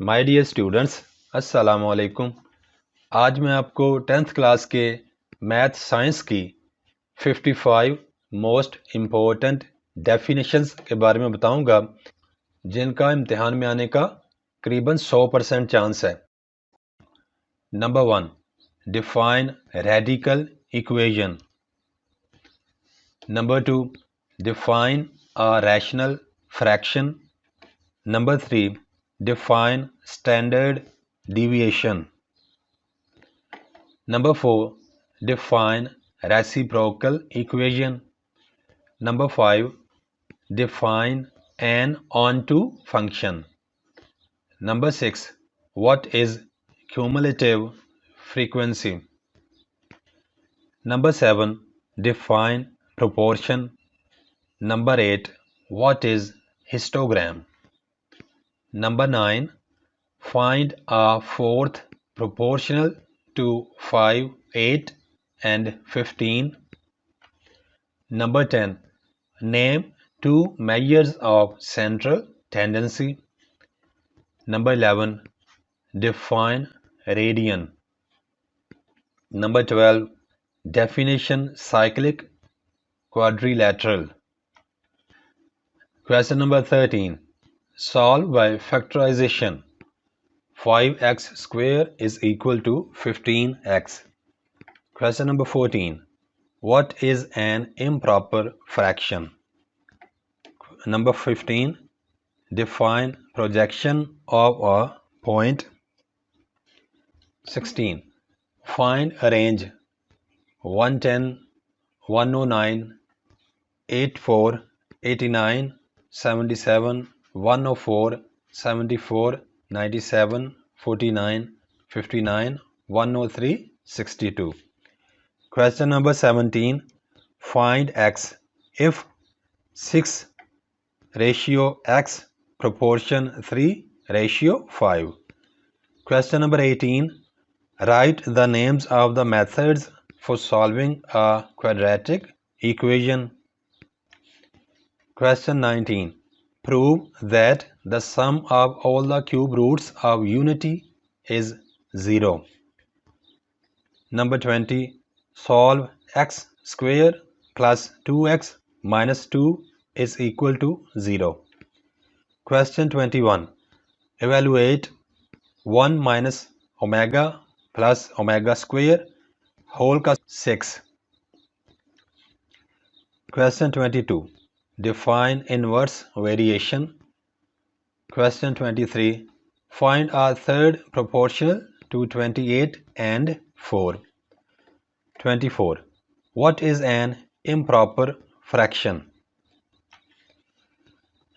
My dear students, अस्सलाम वालेकुम। आज मैं आपको 10th क्लास के मैथ साइंस की 55 मोस्ट इम्पोर्टेंट डेफिनेशंस के बारे में बताऊंगा, जिनका इम्तिहान में आने का करीबन 100% चांस है। Number 1, define radical equation. Number 2, define a rational fraction. Number 3, define standard deviation. Number 4, define reciprocal equation. Number 5, define an onto function. Number 6, what is cumulative frequency? Number 7, define proportion. Number 8, what is histogram? Number 9, find a fourth proportional to 5, 8 and 15. Number 10, name two measures of central tendency. Number 11, define radian. Number 12, definition cyclic quadrilateral. Question number 13, solve by factorization. 5x square is equal to 15x. Question number 14, what is an improper fraction? Number 15, define projection of a point. 16, find a range 110, 109, 84, 89, 77, 104, 74, 97, 49, 59, 103, 62. Question number 17, find x if 6 ratio x proportion 3 ratio 5. Question number 18, write the names of the methods for solving a quadratic equation. Question 19, prove that the sum of all the cube roots of unity is 0. Number 20, solve x square plus 2x minus 2 is equal to 0. Question 21, evaluate 1 minus omega plus omega square whole का 6. Question 22, define inverse variation. Question 23, find a third proportional to 28 and 4. 24, what is an improper fraction?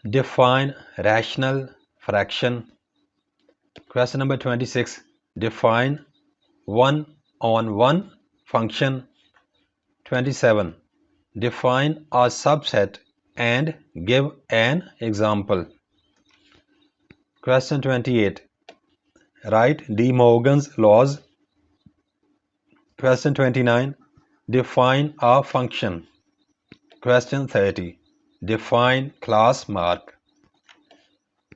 Define rational fraction. Question number 26, define 1 on 1 function. 27, define a subset and give an example. Question 28, write De Morgan's laws. Question 29, define a function. Question 30, define class mark.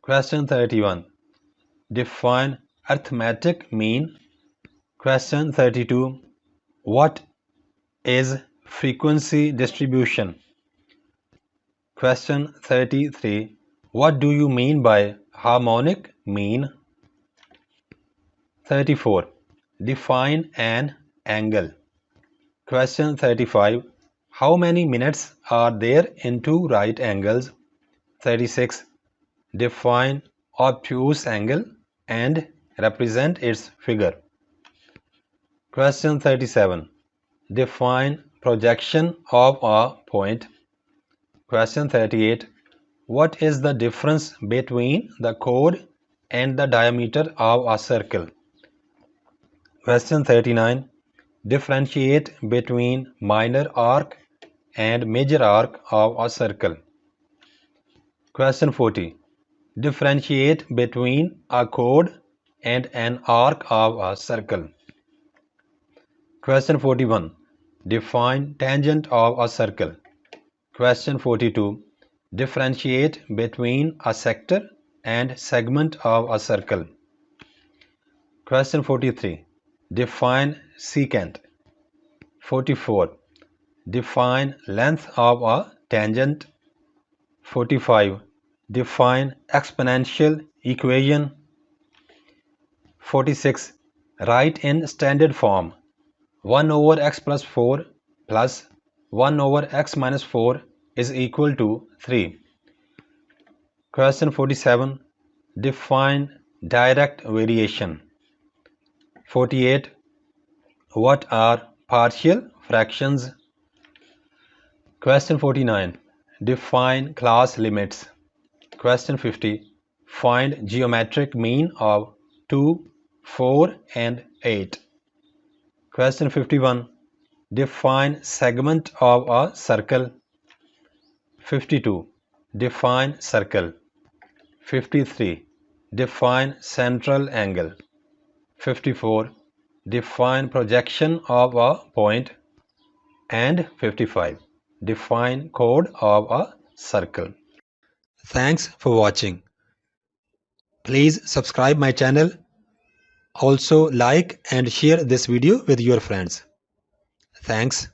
Question 31, define arithmetic mean. Question 32, what is frequency distribution? Question 33, what do you mean by harmonic mean? 34, define an angle. Question 35, how many minutes are there in two right angles? 36, define obtuse angle and represent its figure. Question 37, define projection of a point. Question 38, what is the difference between the chord and the diameter of a circle? Question 39, differentiate between minor arc and major arc of a circle. Question 40, differentiate between a chord and an arc of a circle. Question 41, define tangent of a circle. Question 42, differentiate between a sector and segment of a circle. Question 43. Define secant. 44. Define length of a tangent. 45. Define exponential equation. 46. Write in standard form 1 over x plus 4 plus 1 over x minus 4 is equal to 3. Question 47. Define direct variation. 48. What are partial fractions? Question 49. Define class limits. Question 50. Find geometric mean of 2, 4 and 8. Question 51. Define segment of a circle. 52. Define circle. 53. Define central angle. 54. Define projection of a point. And 55. Define chord of a circle. Thanks for watching. Please subscribe my channel. Also like and share this video with your friends. Thanks.